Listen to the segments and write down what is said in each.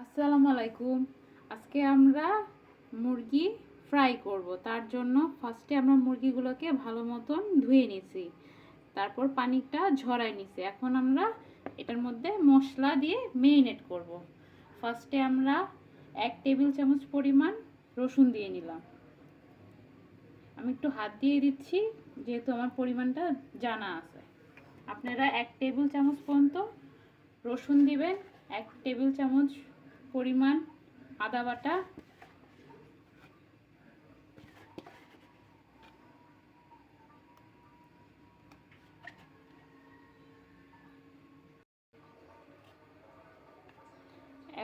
আসসালামু আলাইকুম। আজকে আমরা মুরগি ফ্রাই করব। তার জন্য ফার্স্টে আমরা মুরগিগুলোকে ভালো মতন ধুয়ে নিছি, তারপর পানিটা ঝরাই নিছি। এখন আমরা এটার মধ্যে মশলা দিয়ে মেরিনেট করব। ফার্স্টে আমরা 1 টেবিল চামচ পরিমাণ রসুন দিয়ে নিলাম। আমি একটু হাত দিয়ে দিচ্ছি যেহেতু আমার পরিমাণটা জানা আছে। আপনারা 1 টেবিল চামচ পর্যন্ত রসুন দিবেন, 1 টেবিল চামচ পরিমাণ আদা বাটা,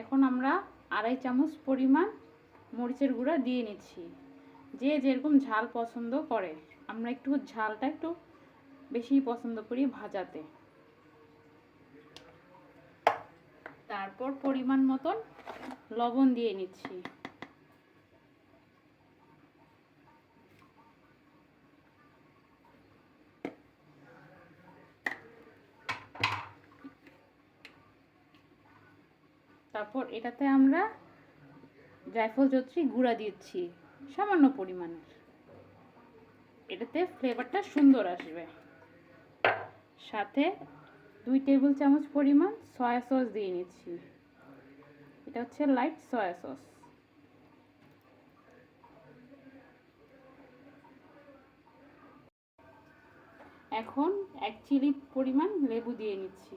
এখন আমরা 2.5 চামচ পরিমাণ মরিচের গুঁড়া দিয়ে নিচ্ছি। যে যেরকম ঝাল পছন্দ করে, আমরা একটু ঝালটা একটু বেশি পছন্দ করি ভাজাতে। তারপর পরিমাণ মতন লবণ দিয়ে নিচ্ছি। তারপর এটাতে আমরা জায়ফল জয়ত্রী গুঁড়া দিচ্ছি সামান্য পরিমাণের, এটাতে ফ্লেভারটা সুন্দর আসবে। সাথে 2 টেবিল চামচ পরিমাণ সয়া সস দিয়ে নিচ্ছি। এটা হচ্ছে লাইট সয়া সস। এখন 1 চিলি পরিমাণ লেবু দিয়ে নিচ্ছি।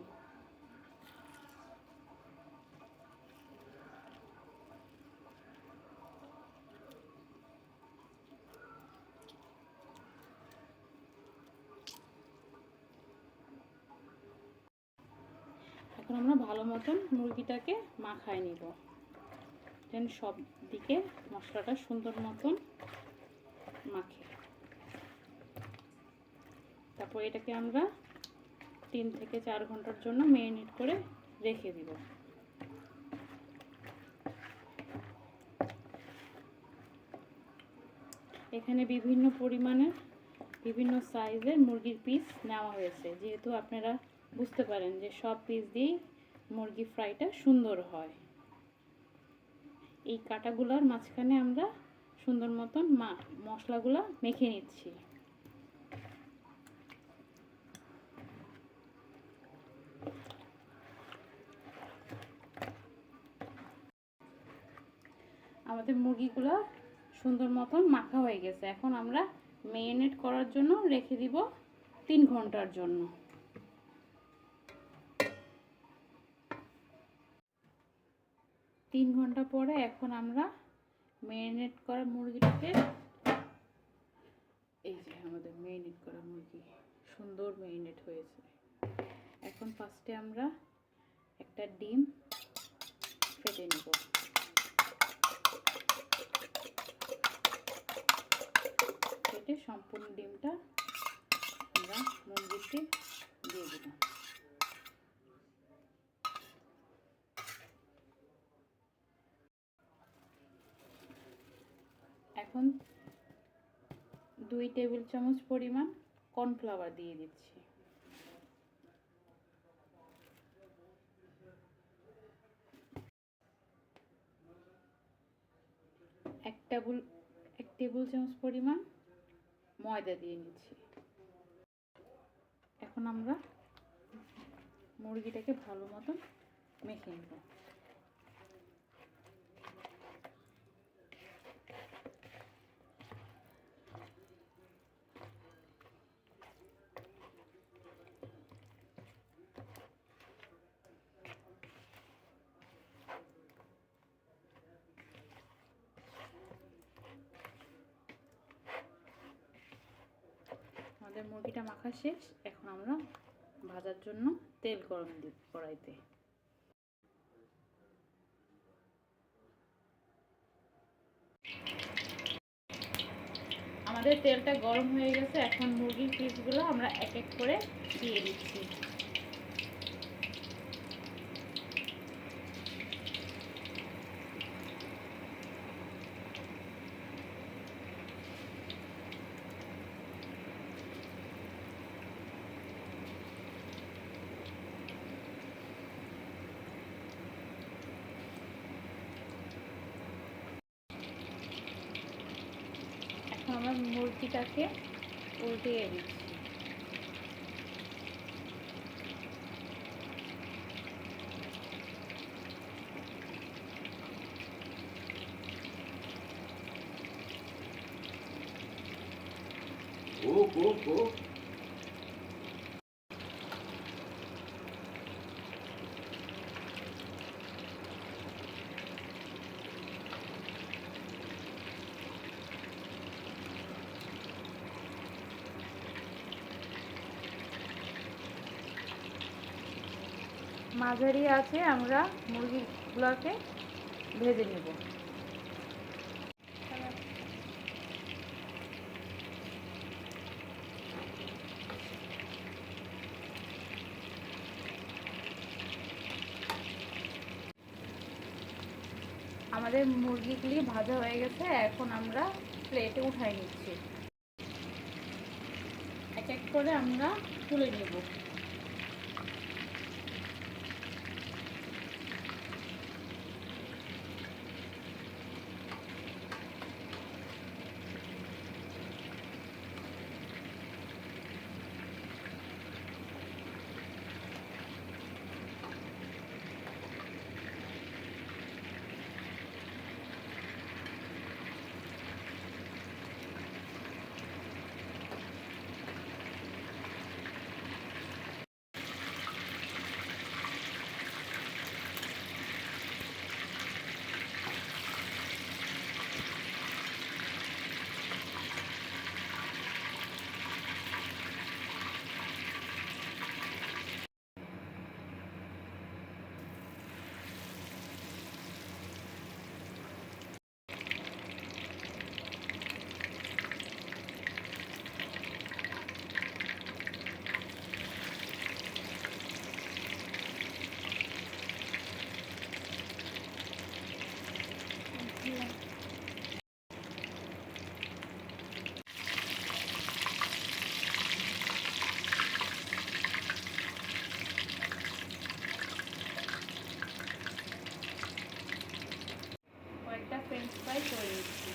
এখন আমরা ভালো মতন মুরগিটাকে মাখায় নিব, যেন সব দিকে মশলাটা সুন্দর মতন মাখে। তারপর এটাকে আমরা 3 থেকে 4 ঘন্টার জন্য ম্যারিনেট করে রেখে দিব। এখানে বিভিন্ন পরিমাণের বিভিন্ন সাইজের মুরগির পিস নেওয়া হয়েছে, যেহেতু আপনারা বুঝতে পারেন যে সব পিস দিয়েই মুরগি ফ্রাইটা সুন্দর হয়। এই কাটাগুলোর মাঝখানে আমরা সুন্দর মতন মশলাগুলো মেখে নিচ্ছি। আমাদের মুরগিগুলো সুন্দর মতন মাখা হয়ে গেছে। এখন আমরা ম্যারিনেট করার জন্য রেখে দিব 3 ঘন্টার জন্য। তিন ঘন্টা পরে এখন আমরা ম্যারিনেট করা মুরগিটাকে, এই যে আমাদের ম্যারিনেট করা মুরগি সুন্দর ম্যারিনেট হয়েছে। এখন ফার্স্টে আমরা একটা ডিম ফেটে নেব। ফেটে সম্পূর্ণ ডিমটা আমরা মুরগিতে দিয়ে দেব। এখন 2 টেবিল চামচ পরিমাণ কর্নফ্লাওয়ার দিয়ে দিচ্ছি। এক টেবিল চামচ পরিমাণ ময়দা দিয়ে নিচ্ছি। এখন আমরা মুরগিটাকে ভালো মতন মেখে নেব। আমাদের মুরগিটা মাখা শেষ। এখন আমরা ভাজার জন্য তেল গরম দিব কড়াইতে। আমাদের তেলটা গরম হয়ে গেছে। এখন মুরগির পিসগুলো আমরা এক এক করে দিয়ে দিচ্ছি। মুরগিটাকে উল্টিয়ে দিচ্ছি। মাঝারি আছে আমরা মুরগিগুলোকে ভেজে নেব। আমাদের মুরগিগুলি ভাজা হয়ে গেছে, এখন আমরা প্লেটে উঠাই নিচ্ছি। এক এক করে আমরা তুলে নেব। কয়েকটা ফ্রেঞ্চ ফ্রাই করে নিচ্ছি।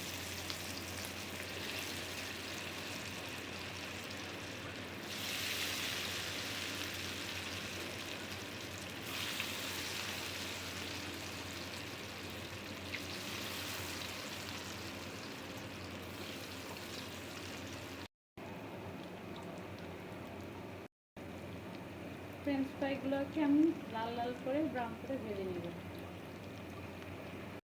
ফ্রেঞ্চ ফ্রাইগুলোকে আমি লাল লাল করে ব্রাউন করে ভেজে নেব।